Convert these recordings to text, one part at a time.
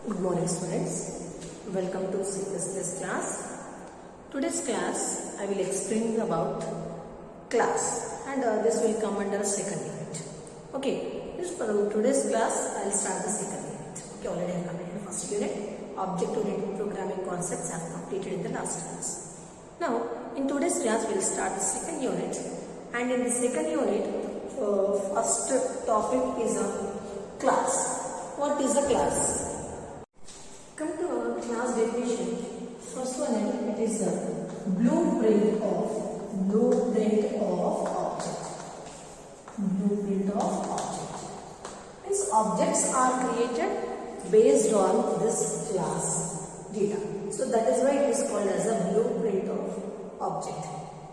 Good morning students, welcome to C++ class. Today's class I will explain about class and this will come under second unit. Okay, this for today's class I will start the second unit. Okay, already I have completed the first unit. Object-oriented programming concepts I have completed in the last class. Now in today's class we will start the second unit, and in the second unit first topic is a class. What is a class? Come to our class definition. First one, it is a blueprint of object. Blueprint of object. Means objects are created based on this class data. So that is why it is called as a blueprint of object.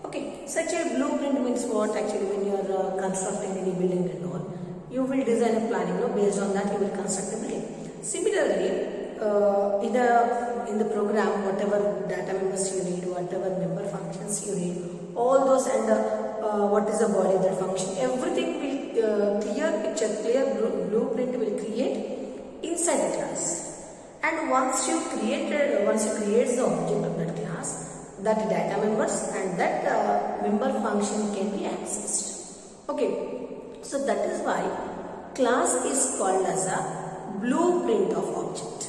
Okay, such a blueprint means what? Actually, when you are constructing any building and all, you will design a planning. Based on that, you will construct a building. Similarly, in the program, whatever data members you need, whatever member functions you need, all those, and what is the body of that function, everything will clear blueprint will create inside the class. And once you create the object of that class, that data members and that member function can be accessed. Okay, so that is why class is called as a blueprint of object.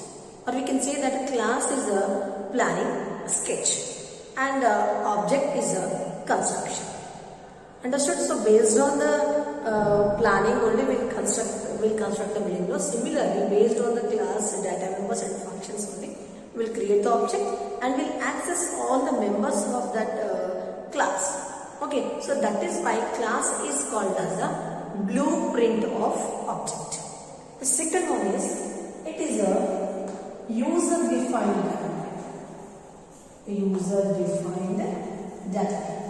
Or we can say that a class is a planning, a sketch, and object is a construction. Understood? So based on the planning only we will construct the building. Similarly, based on the class data members and functions only, we will create the object and will access all the members of that class. Okay, so that is why class is called as a blueprint of object. The second one is, it is a user-defined data type. User-defined data type.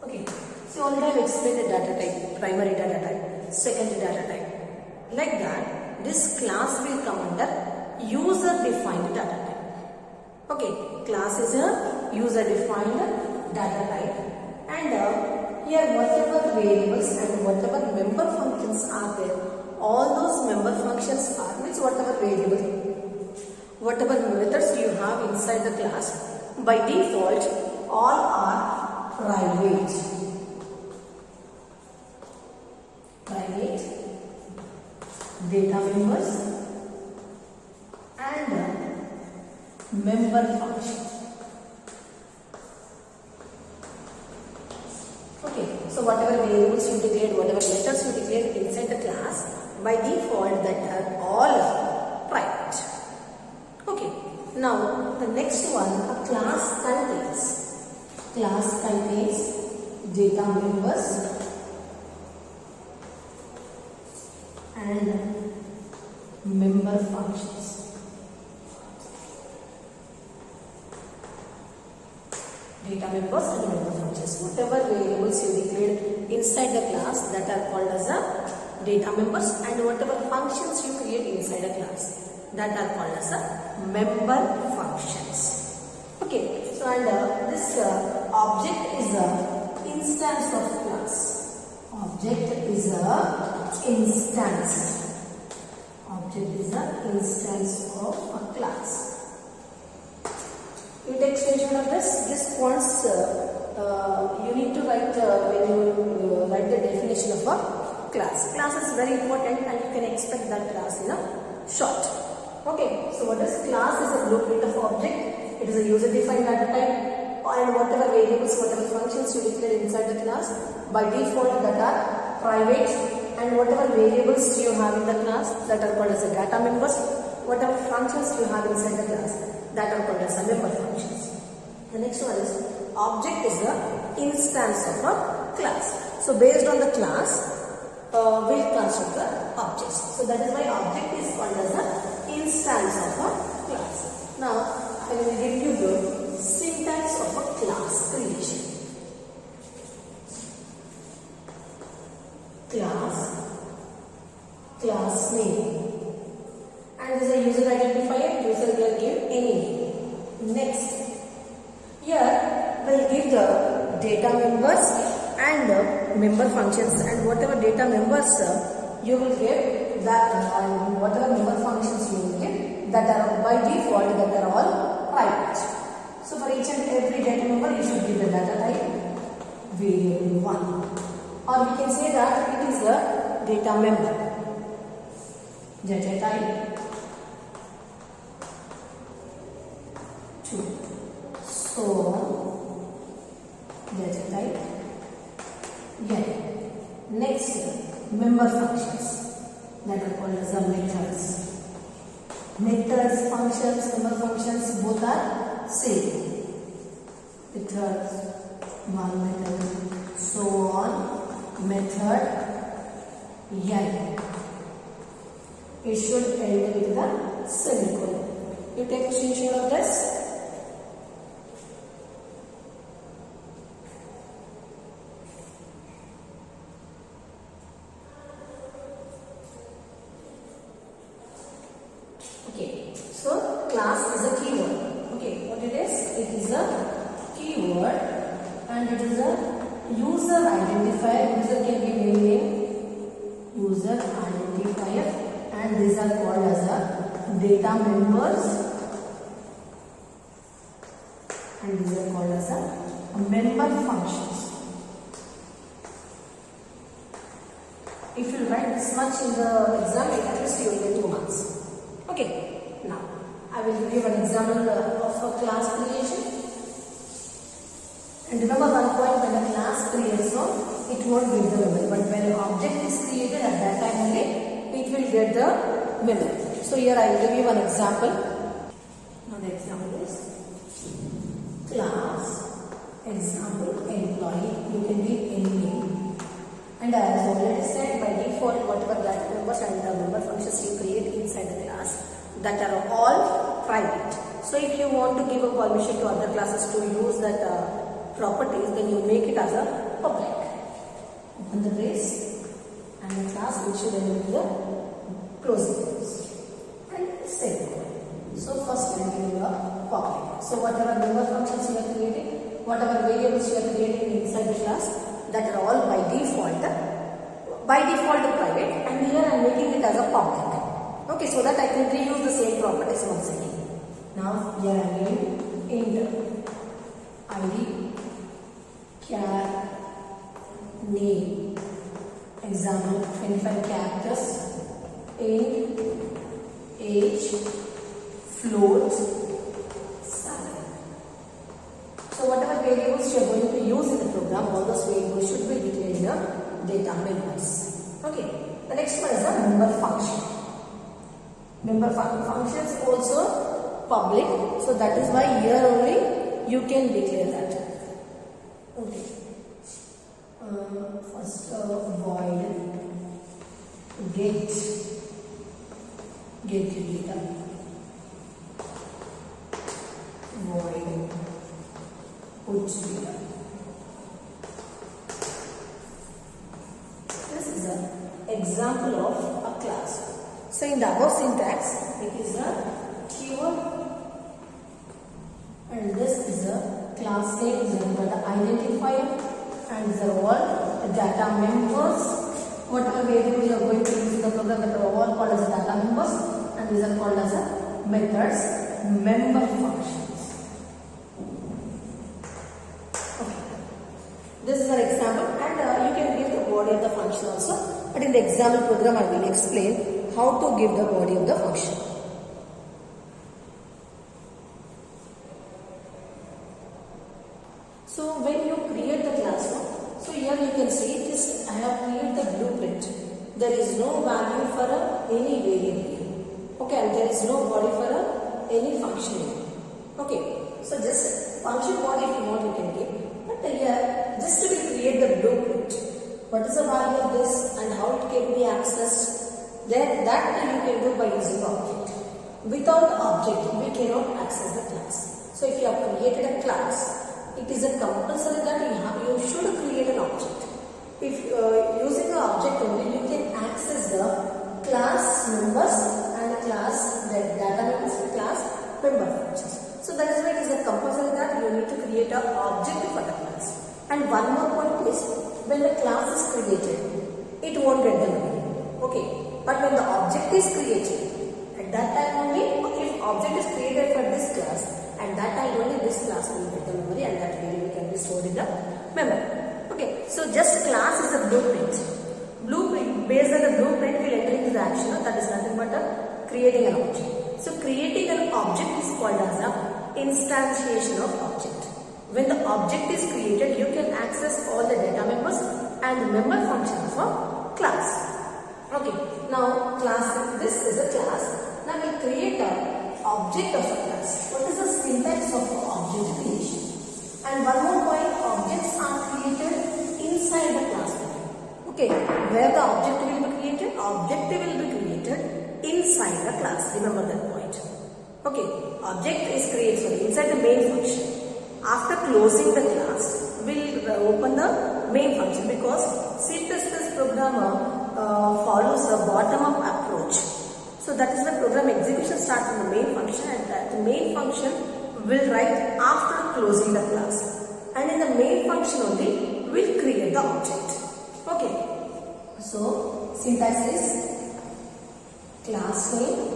Okay, so already I have explained the data type, primary data type, secondary data type. Like that, this class will come under user-defined data type. Okay, class is a user-defined data type, and here whatever variables and whatever member functions are there, all those member functions are, means whatever variable, whatever methods you have inside the class, by default all are private data members and member function. Okay, so whatever variables you declared, whatever methods you declared inside the class, by default that are all private. Okay, now the next one, a class contains data members and member functions. Data members and member functions. Whatever variables you declared inside the class, that are called as a data members, and whatever functions you create inside a class, that are called as a member functions. Okay, so and this object is a instance of class. Object is a instance of a class. You take screenshot of this points you need to write when you write the definition of a class. Class is very important, and you can expect that class in a short. Okay, so what is class? Is a blueprint of object. It is a user-defined data type, and whatever variables, whatever functions you declare inside the class, by default that are private, and whatever variables you have in the class, that are called as a data members, whatever functions you have inside the class, that are called as a member functions. The next one is, object is a instance of a class. So based on the class, we'll construct the objects. So that is why object is called as an instance of a class. Now I will give you the syntax of a class creation. Class name, and this is a user identifier. User will give any name. Next, here we'll give the data members and member functions, and whatever data members you will get that whatever member function that are by default that are all private. So for each and every data member you should give the data type variable 1, or we can say that it is a data member. Data type 2. So data type n. Next, member functions that are called as the methods. Methods, functions, member functions both are same. Methods, one method, so on. Method n. It should end with the semicolon. You take a screenshot of this. Okay, so class is a keyword. Okay, what it is? It is a keyword and it is a user identifier. User can be any name. User identifier, and these are called as a data members, and these are called as a member functions. If you write this much in the exam, at least you will get 2 marks. Okay, now I will give an example of a class creation. And remember one point, when a class creates, so it won't get the memory, but when an object is created at that time only, it will get the memory. So here I will give you one example. Now the example is class example employee. You can give any name. And as already said, by default, whatever data members and the member functions you create inside the class, that are all private. So if you want to give a permission to other classes to use that properties, then you make it as a public. Open the brace and the class which should end with the closing brace and semicolon. So first we will give a public. So whatever member functions you are creating, whatever variables you are creating inside the class, that are all by default private, and here I am making it as a public. Okay, so that I can reuse the same properties once again. Now here I am giving int id, char, name, example 25 characters, int, age, float, salary. So whatever variables you are going to use in the program, all those variables should be declared in the data members. Okay, the next one is the member function. Member functions also public, so that is why here only you can declare that. Okay. First void get data, void put data. This is an example of a class. So in the above syntax, it is a keyword, and this is a class name, is called the identifier, and these are all data members. Whatever variable you are going to use in the program, that are all called as data members, and these are called as a methods, member functions. Okay, this is an example, and you can give the body of the function also. But in the example program, I will explain how to give the body of the function. So when you create the classroom, so here you can see this, I have created the blueprint. There is no value for any variable. Okay, and there is no body for any function. Okay, so just function body if you want you can give. But here, just to create the blueprint, what is the value of this and how it can be accessed, then that you can do by using the object. Without the object, we cannot access the class. So if you have created a class, it is a compulsory that you should create an object. If using the object only, you can access the class members and the class data members, class member functions. So that is why it is a compulsory that you need to create an object for the class. And one more point is, when the class is created, it won't get the memory. Okay, but when the object is created, at that time only, if the memory. Okay, so just class is a blueprint. Blueprint, based on the blueprint, will enter into the action. That is nothing but creating an object. So creating an object is called as a instantiation of object. When the object is created, you can access all the data members and the member functions of a class. Okay, now class, this is a class. Now we'll create an object of a class. What is the syntax of object creation? And one more point, objects are created inside the class. Okay, where the object will be created? Object will be created inside the class. Remember that point. Okay, object is created inside the main function. After closing the class, we'll open the main function because C++ programmer follows a bottom-up approach. So that is the program execution starts from the main function, and that the main function will write after closing the class. And in the main function only, we'll create the object. Okay. So syntax is class name,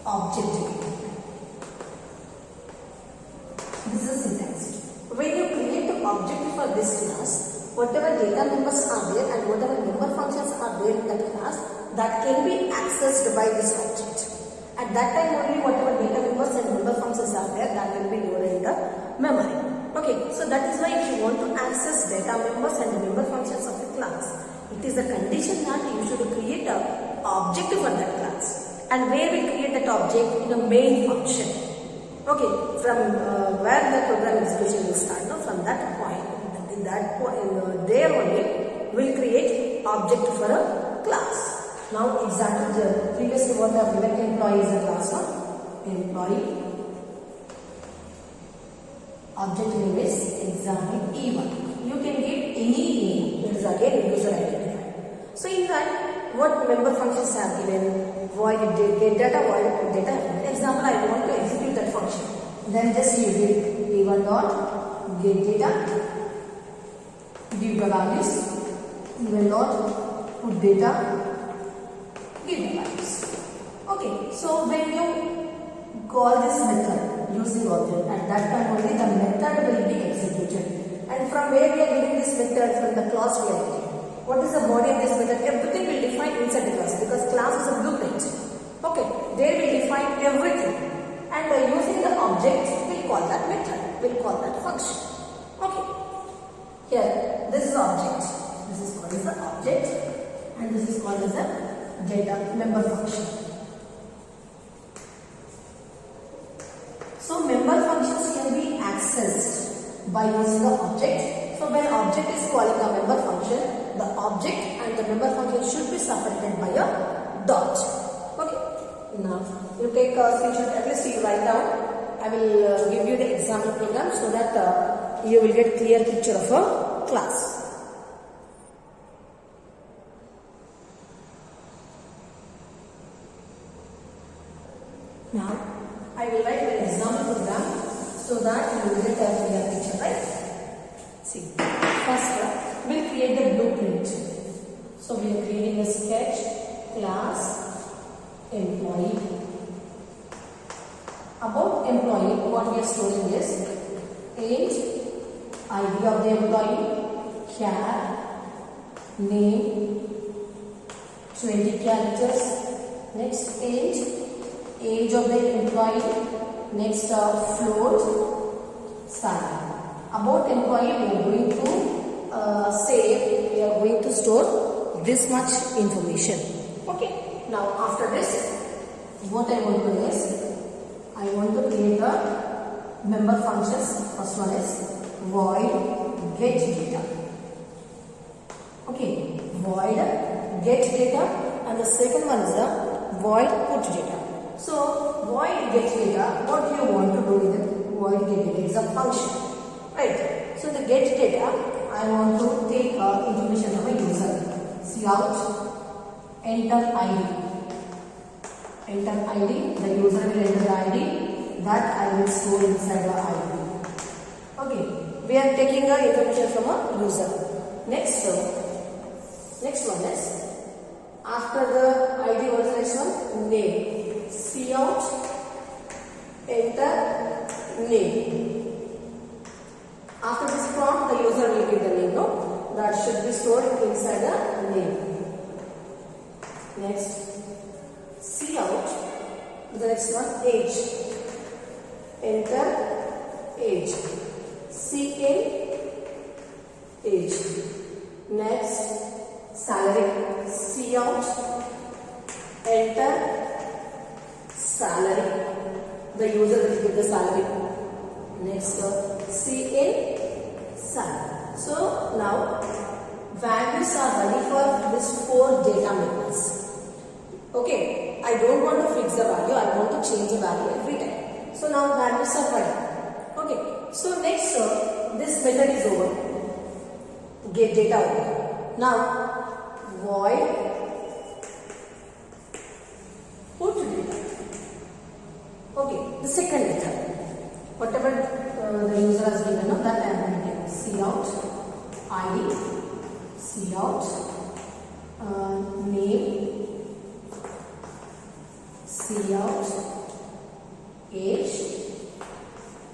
object name. This is syntax. When you create an object for this class, whatever data members are there and whatever member functions are there in that class, that can be accessed by this object. At that time only whatever data members and member functions are there, that will be loaded in the memory. Okay, so that is why if you want to access data members and the member functions of the class, it is a condition that you should create an object for that class. And where we create that object? In a main function. Okay, from where the program execution will start. Now from that point, in that point, there only we'll create object for a class. Now exactly the previously what I have given, employee is a class one. Employee. Object name is example E1. You can give any name. It is again user identifier. So in that, what member functions are given? Void get data, void data. Example, I want to execute that function. Then just you give E1 dot get data. Give the values. E1 dot put data. Give the values. Okay. So when you call this method using object, at that time only the method will be executed. And from where we are getting this method? From the class we are getting. What is the body of this method? Everything will define inside the class because class is a blueprint. Okay, there we define everything. And using the object, we'll call that method. We'll call that function. Okay. Here, this is object. This is called as the object, and this is called as the data member function. So member functions can be accessed by using the object. So when object is calling a member function, the object and the member function should be separated by a dot. Okay. Now you take a screenshot. At least you write down. I will give you the example program so that you will get clear picture of a class. Now I will write an example program so that you will get a clear picture, right? See, first we'll create the blueprint. So we are creating a sketch, class, employee. About employee, what we are storing is age, ID of the employee, char, name, 20 characters. Next age of the employee. Next float, salary. About employee, we are going to say we are going to store this much information. Okay. Now after this, what I want to do is I want to create the member functions. First one is void get data. Okay, void get data, and the second one is the void put data. So void get data, what do you want to do with it? Void get data is a function, right? So the get data, I want to take information of a user. Cout, enter ID. Enter ID, the user will enter the ID that I will store inside the ID. Okay, we are taking the information from a user. Next one is after the ID, what is the next one? Name. Cout, enter name. After next one, age. Enter age. C in age. Next, salary. C out. Enter salary. The user will give the salary. Next, C in salary. So now values are ready for this 4 data members. Okay, I don't want to fix the value, I want to change the value every time. So now values are ready. Okay, so next this method is over. Get data over. Now void put data. Okay, the second method. Whatever the user has given, that I am going to get. C out, ID, C out, name, C out, age,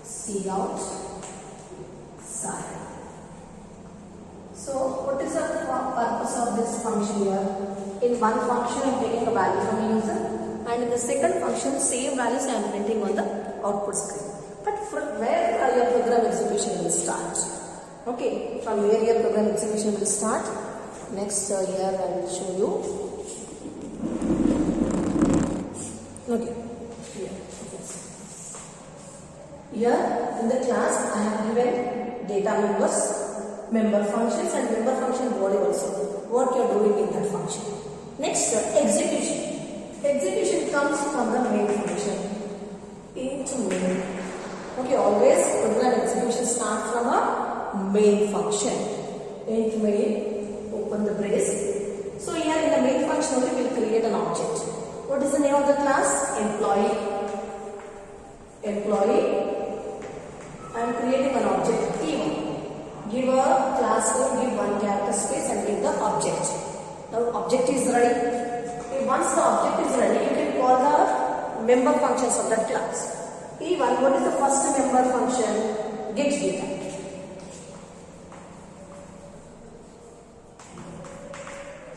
C out, salary. So what is the purpose of this function here? In one function I am getting a value from a user, and in the second function same values I am printing on the output screen. But from where your program execution will start? Okay, from where your program execution will start? Next here I will show you. Okay, here in the class I have given data members, member functions and member function body also. What you are doing in that function. Next, execution. Execution comes from the main function. Into main. Okay, always program execution starts from a main function. Into main, open the brace. So here in the main function only we will create an object. What is the name of the class? Employee. Employee. I am creating an object E1. Give a class name, give one character space and give the object. Now object is ready. Once the object is ready, you can call the member functions of that class. E1, what is the first member function? Get data.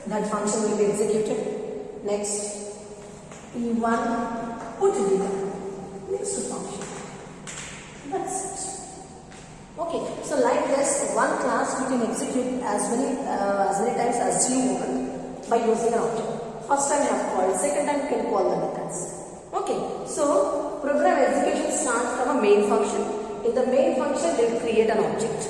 That function will be executed. Next, E1, put data. Next function. That's it. Okay, so like this, one class you can execute as many times as you want by using an object. First time you have called, second time you can call the methods. Okay, so program execution starts from a main function. In the main function, we will create an object.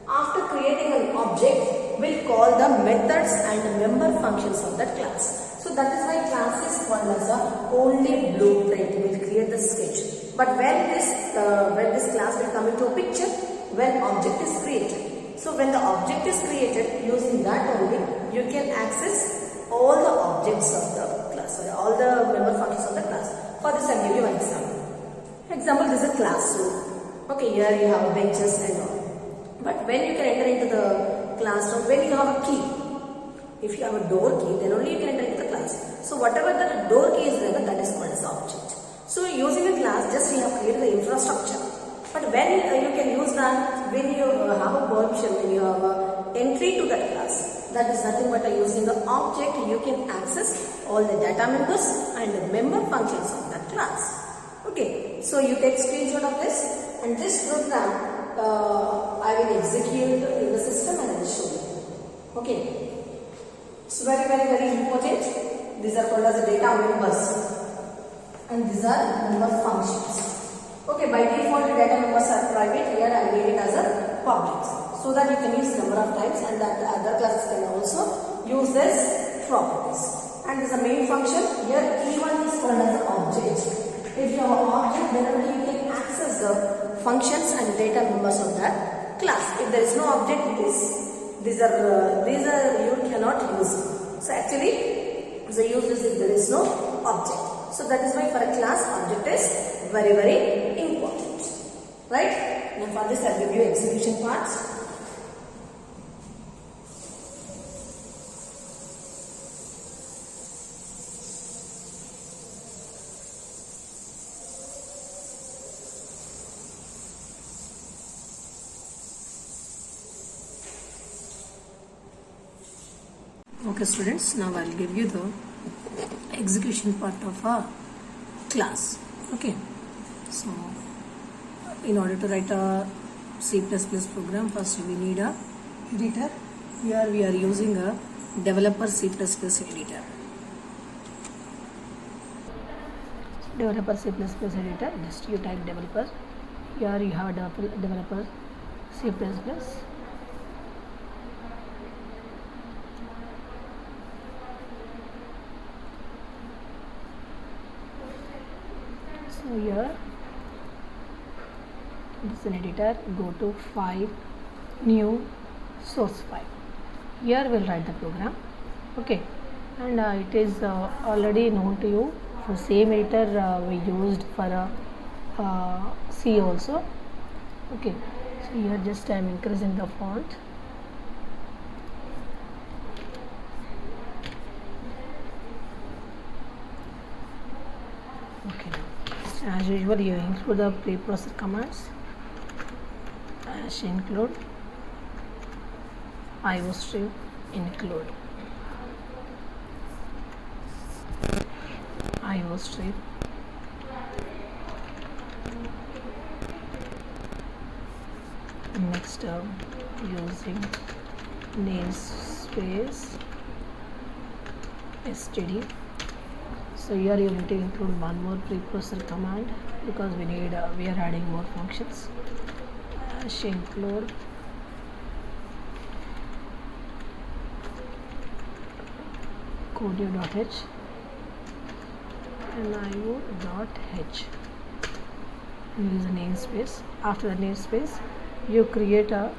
After creating an object, we will call the methods and member functions of that class. So that is why class is called as a only blueprint. We will create the sketch. But when this class will come into a picture, when object is created. So when the object is created, using that only, you can access all the objects of the class, sorry, all the member functions of the class. For this, I will give you one example. Example, this is a classroom. Okay, here you have benches and all. But when you can enter into the classroom, when you have a key, if you have a door key, then only you can enter into the class. So whatever the door key is there, that is called as object. So using a class, just you have created the infrastructure. But when you can use that, when you have a permission, when you have a entry to that class, that is nothing but using the object, you can access all the data members and the member functions of that class. Okay, so you take screenshot of this, and this program I will execute in the system and I will show you. Okay, it's very important. These are called as the data members, and these are member functions. Okay, by default the data members are private. Here I made it as a public, so that you can use number of times, and that other classes can also use this properties. And this is a main function. Here E1 is called as an object. If you have an object, then only you can access the functions and data members of that class. If there is no object, these are you cannot use. So actually, the use is if there is no object. So that is why for a class, object is very important. Right? Now for this I will give you execution parts. Okay students, now I will give you the execution part of a class. Okay, so in order to write a C++ program, first we need a editor. Here we are using a developer C++ editor. Developer C++ editor, just you type developer. Here you have a developer C++. So here this is an editor. Go to File, New, Source File. Here we'll write the program. Okay, and it is already known to you. For same editor we used for C also. Okay, so here just I am increasing the font. Okay, now as usual you include the preprocessor commands. Include iostream include iostream next using namespace std. So here you need to include one more preprocessor command because we are adding more functions. Include codeo.h and io.h and use a namespace. After the namespace you create a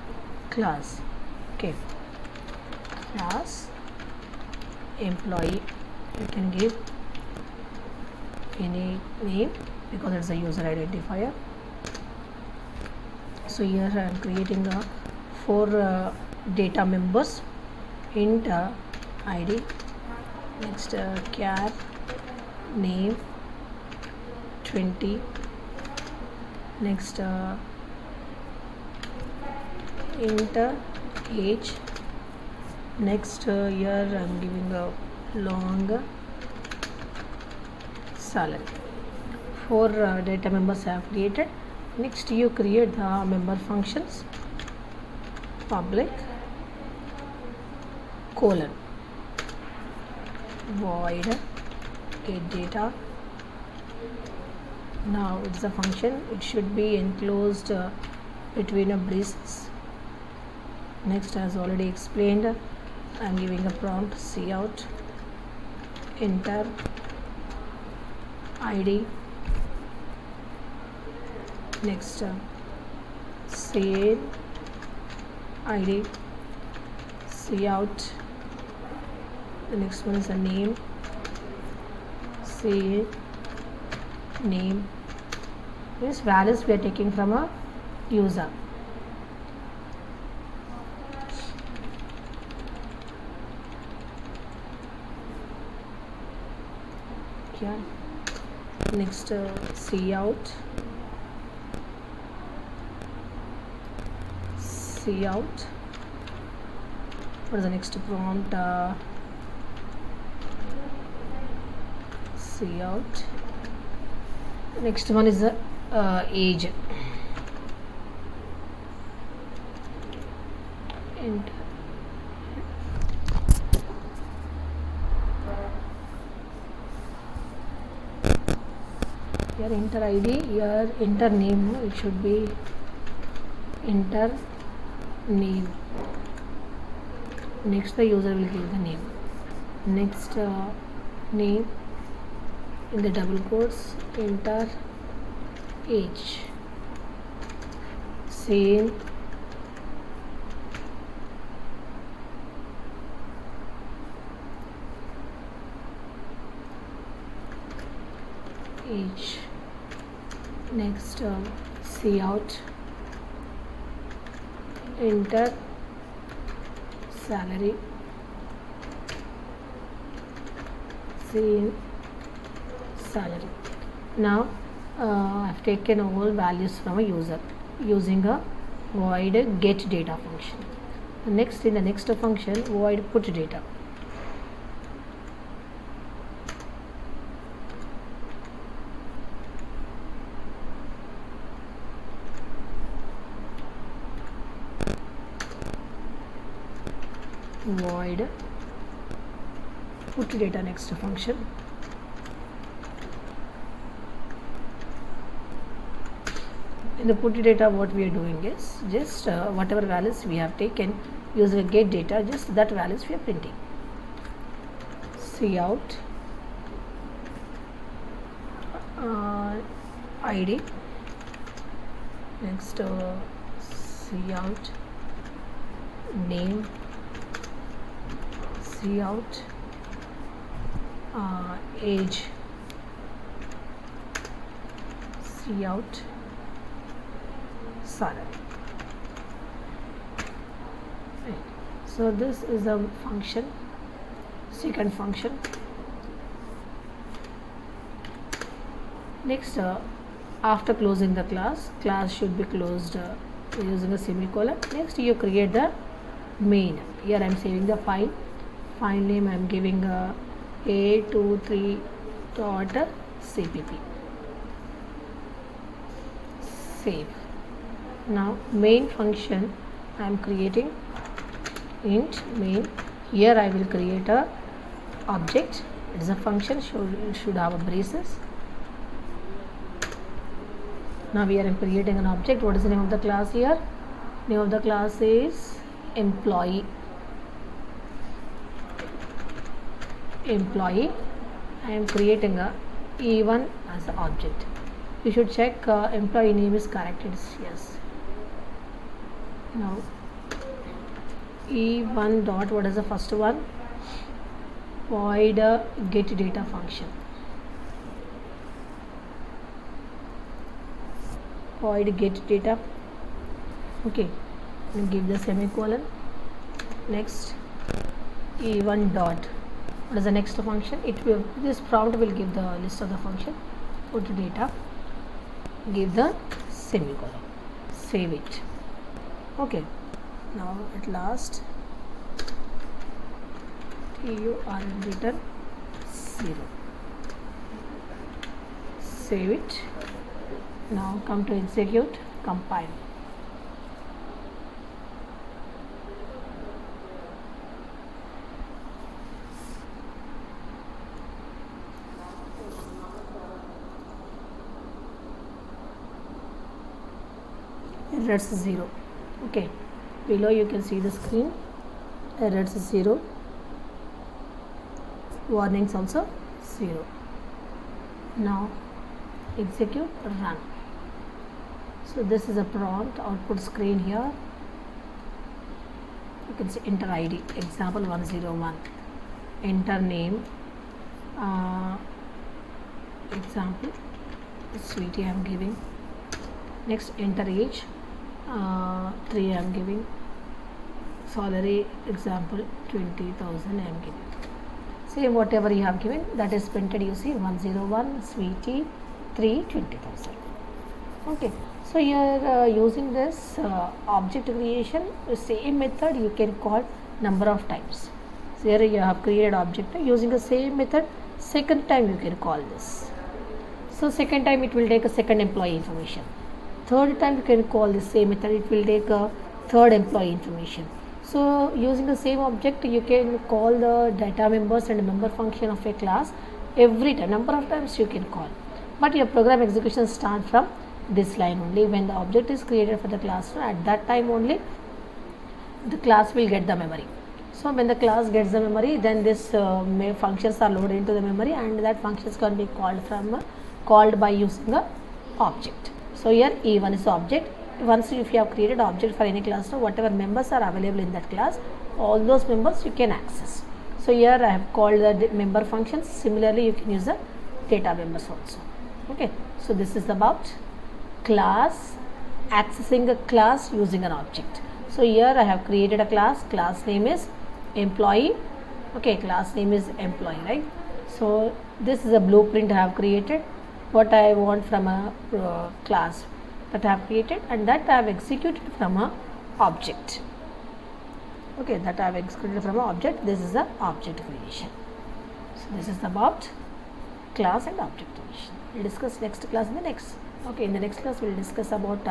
class. Okay, class employee, you can give any name because it's a user identifier. So here I am creating 4 data members. Int id, next char name 20, next int age, next here I am giving a long salary. 4 data members I have created. Next you create the member functions. Public colon void get data. Now it's a function, it should be enclosed between a braces. Next, as already explained, I am giving a prompt cout enter id, next say id cout, the next one is a name, say name. These values we are taking from a user. Here next cout what is the next prompt? Cout. Next one is the age. Enter. Here enter id, here enter name, it should be enter name. Next the user will give the name. Next name in the double quotes, enter age, same age. Next cout enter salary, same salary. Now I have taken all values from a user using a void get data function. Next, in the next function, void put data. void put data next function. In the put data, what we are doing is just whatever values we have taken using a get data, just that values we are printing. Cout ID, next cout name, cout age, cout salary. Right. So this is a function, second function. Next, after closing the class should be closed using a semicolon. Next, you create the main. Here I am saving the file name. I am giving a23.cpp. Save. Now main function I am creating int main. Here I will create a object. It is a function, should have a braces. Now we are creating an object. What is the name of the class here? Name of the class is employee. I am creating a E1 as an object. You should check employee name is correct. It is yes. Now E1 dot, what is the first one? Void get data function. Void get data. Okay, and give the semicolon. Next, E1 dot, what is the next function? It will, this prompt will give the list of the function. Put data, give the semicolon, save it. Okay, now at last TURN return 0. Save it. Now come to execute, compile. Errors 0. Okay, below you can see the screen. Errors 0. Warnings also 0. Now execute, run. So this is a prompt output screen here. You can see enter ID, example 101. Enter name, example sweetie I am giving. Next, enter age, 3 I am giving. Salary, example 20,000 I am giving. Say whatever you have given, that is printed. You see 101 sweetie 3 20,000. Okay, so you are using this object creation, the same method you can call number of times. So here you have created object using the same method. Second time you can call this. So second time it will take a second employee information. Third time you can call the same method. It will take a third employee information. So using the same object you can call the data members and member function of a class every time. Number of times you can call. But your program execution start from this line only. When the object is created for the class, at that time only the class will get the memory. So when the class gets the memory, then this functions are loaded into the memory, and that functions can be called by using the object. So here E1 is the object. Once if you have created object for any class, so whatever members are available in that class, all those members you can access. So here I have called the member functions. Similarly, you can use the data members also. Okay, so this is about class, accessing a class using an object. So here I have created a class name is employee. Okay, class name is employee, right? So this is a blueprint I have created, what I want from a class that I have created, and that I have executed from a object. Okay, that I have executed from an object. This is the object creation. So this is about class and object creation. We'll discuss next class in the next. Okay, in the next class we'll discuss about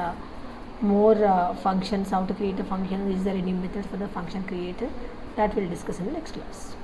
more functions, how to create a function. Is there any method for the function created? That we'll discuss in the next class.